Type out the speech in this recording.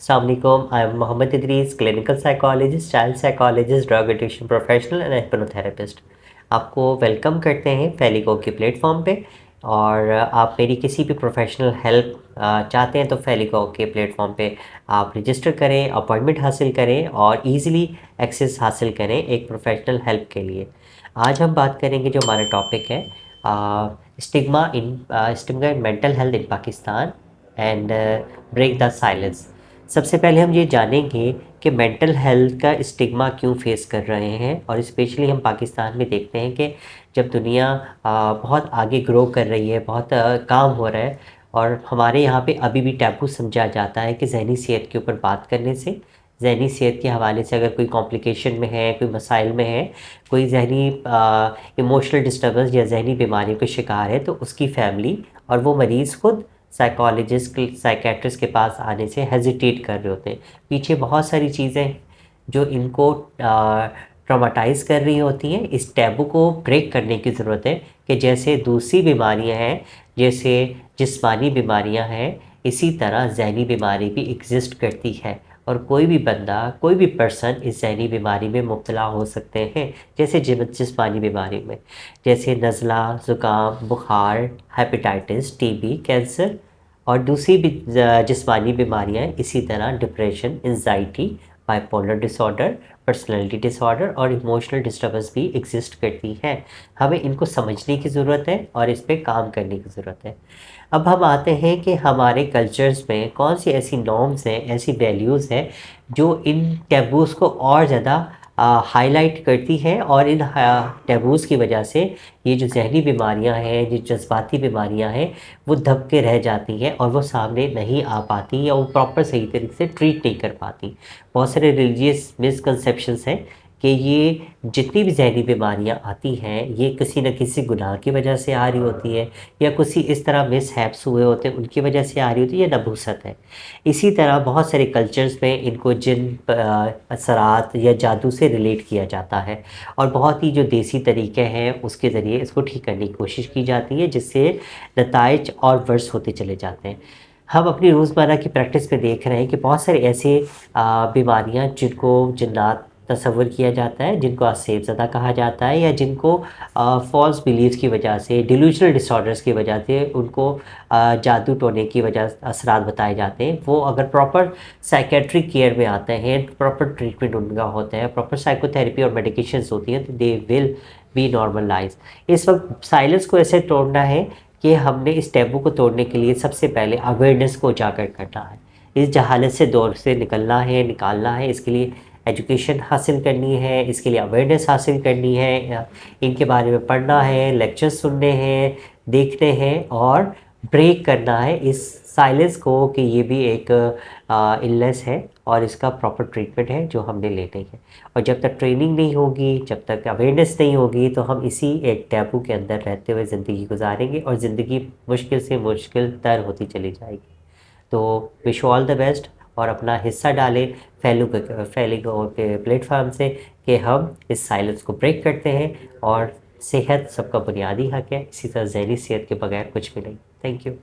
السلام علیکم. I am Muhammad Idrees, clinical psychologist, child psychologist, drug addiction professional and hypnotherapist. آپ کو ویلکم کرتے ہیں فیلیگو کے پلیٹ فارم پہ. اور آپ میری کسی بھی پروفیشنل ہیلپ چاہتے ہیں تو فیلیگو کے پلیٹ فارم پہ آپ رجسٹر کریں, اپوائنٹمنٹ حاصل کریں اور ایزیلی ایکسیس حاصل کریں ایک پروفیشنل ہیلپ کے لیے. آج ہم بات کریں گے, جو ہمارا ٹاپک ہے stigma in mental health in Pakistan and break the silence. سب سے پہلے ہم یہ جانیں گے کہ مینٹل ہیلتھ کا اسٹگما کیوں فیس کر رہے ہیں, اور اسپیشلی ہم پاکستان میں دیکھتے ہیں کہ جب دنیا بہت آگے گرو کر رہی ہے, بہت کام ہو رہا ہے, اور ہمارے یہاں پہ ابھی بھی ٹیبو سمجھا جاتا ہے کہ ذہنی صحت کے اوپر بات کرنے سے, ذہنی صحت کے حوالے سے اگر کوئی کمپلیکیشن میں ہے, کوئی مسائل میں ہے, کوئی ذہنی ایموشنل ڈسٹربنس یا ذہنی بیماریوں کا شکار ہے, تو اس کی فیملی اور وہ مریض خود سائیکالوجسٹ, سائیکیٹرسٹ کے پاس آنے سے ہیزیٹیٹ کر رہے ہوتے ہیں. پیچھے بہت ساری چیزیں جو ان کو ٹراماٹائز کر رہی ہوتی ہیں. اس ٹیبو کو بریک کرنے کی ضرورت ہے کہ جیسے دوسری بیماریاں ہیں, جیسے جسمانی بیماریاں ہیں, اسی طرح ذہنی بیماری بھی ایگزسٹ کرتی ہے, اور کوئی بھی بندہ, کوئی بھی پرسن اس ذہنی بیماری میں مبتلا ہو سکتے ہیں. جیسے جسمانی بیماری میں جیسے نزلہ, زکام, بخار, ہیپیٹائٹس, ٹی بی, کینسر, اور دوسری بھی جسمانی بیماریاں اسی طرح depression, anxiety, bipolar disorder, personality disorder اور ایموشنل ڈسٹربنس بھی ایگزسٹ کرتی ہیں. ہمیں ان کو سمجھنے کی ضرورت ہے اور اس پہ کام کرنے کی ضرورت ہے. اب ہم آتے ہیں کہ ہمارے کلچرز میں کون سی ایسی نارمز ہیں, ایسی ویلیوز ہیں جو ان ٹیبوز کو اور زیادہ ہائی لائٹ کرتی ہے, اور ان ٹیبوز کی وجہ سے یہ جو ذہنی بیماریاں ہیں, جو جذباتی بیماریاں ہیں, وہ دب کے رہ جاتی ہیں اور وہ سامنے نہیں آ پاتی, یا وہ پراپر صحیح طریقے سے ٹریٹ نہیں کر پاتی. بہت سارے ریلیجیس مسکنسیپشنس ہیں کہ یہ جتنی بھی ذہنی بیماریاں آتی ہیں یہ کسی نہ کسی گناہ کی وجہ سے آ رہی ہوتی ہے, یا کسی اس طرح مس ہیپس ہوئے ہوتے ہیں ان کی وجہ سے آ رہی ہوتی ہے, یا نبوست ہے. اسی طرح بہت سارے کلچرز میں ان کو جن اثرات یا جادو سے ریلیٹ کیا جاتا ہے, اور بہت ہی جو دیسی طریقے ہیں اس کے ذریعے اس کو ٹھیک کرنے کی کوشش کی جاتی ہے, جس سے نتائج اور ورس ہوتے چلے جاتے ہیں. ہم اپنی روزمرہ کی پریکٹس میں دیکھ رہے ہیں کہ بہت سارے ایسے بیماریاں جن کو جنات تصور کیا جاتا ہے, جن کو آسیب زدہ کہا جاتا ہے, یا جن کو فالس بیلیفز کی وجہ سے, ڈیلیوژنل ڈس آرڈرز کی وجہ سے ان کو جادو ٹونے کی وجہ اثرات بتائے جاتے ہیں, وہ اگر پراپر سائیکیٹرک کیئر میں آتے ہیں, پراپر ٹریٹمنٹ ان کا ہوتا ہے, پراپر سائیکو تھیراپی اور میڈیکیشنز ہوتی ہیں, تو دے ول بی نارملائز. اس وقت سائلنس کو ایسے توڑنا ہے کہ ہم نے اس ٹیبو کو توڑنے کے لیے سب سے پہلے اویئرنیس کو اجاگر کرنا ہے. اس جہالت سے دور سے نکالنا ہے. اس کے لیے ایجوکیشن حاصل کرنی ہے, اس کے لیے اویئرنیس حاصل کرنی ہے, ان کے بارے میں پڑھنا ہے, لیکچر سننے ہیں, دیکھتے ہیں, اور بریک کرنا ہے اس سائلنس کو کہ یہ بھی ایک النس ہے اور اس کا پراپر ٹریٹمنٹ ہے جو ہم نے لینے ہے. اور جب تک ٹریننگ نہیں ہوگی, جب تک اویئرنیس نہیں ہوگی, تو ہم اسی ایک ٹیبو کے اندر رہتے ہوئے زندگی گزاریں گے, اور زندگی مشکل سے مشکل تر ہوتی چلی جائے گی. تو wish you all the best, اور اپنا حصہ ڈالیں فیلیگو کے پلیٹ فارم سے کہ ہم اس سائلنس کو بریک کرتے ہیں. اور صحت سب کا بنیادی حق ہے, اسی طرح ذہنی صحت کے بغیر کچھ بھی نہیں. Thank you.